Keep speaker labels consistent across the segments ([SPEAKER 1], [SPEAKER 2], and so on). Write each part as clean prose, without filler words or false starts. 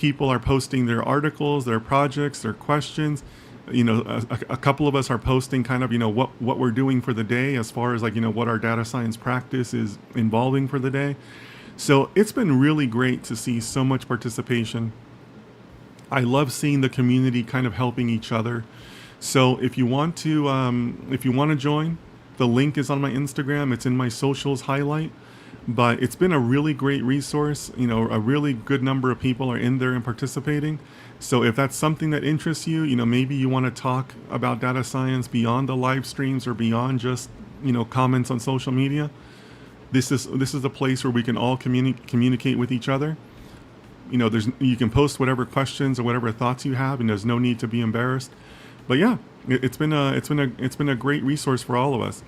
[SPEAKER 1] People are posting their articles, their projects, their questions. A couple of us are posting kind of, what we're doing for the day as far as like, what our data science practice is involving for the day. So it's been really great to see so much participation. I love seeing the community kind of helping each other. So if you want to join, the link is on my Instagram. It's in my socials highlight. But it's been a really great resource. A really good number of people are in there and participating. So if that's something that interests you, maybe you want to talk about data science beyond the live streams or beyond just, comments on social media, this is a place where we can all communicate with each other. You can post whatever questions or whatever thoughts you have, and there's no need to be embarrassed. But yeah, it's been a great resource for all of us.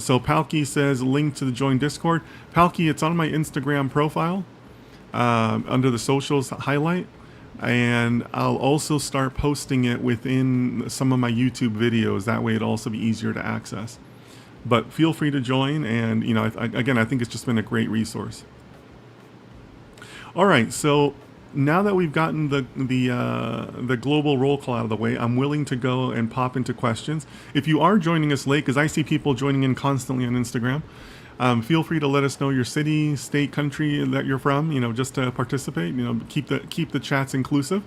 [SPEAKER 1] So Palki says link to the join Discord. Palki, it's on my Instagram profile under the socials highlight, and I'll also start posting it within some of my YouTube videos. That way, it'll also be easier to access. But feel free to join, and I think it's just been a great resource. All right, so now that we've gotten the global roll call out of the way, I'm willing to go and pop into questions. If you are joining us late, because I see people joining in constantly on Instagram, feel free to let us know your city, state, country that you're from. Just to participate. Keep the chats inclusive.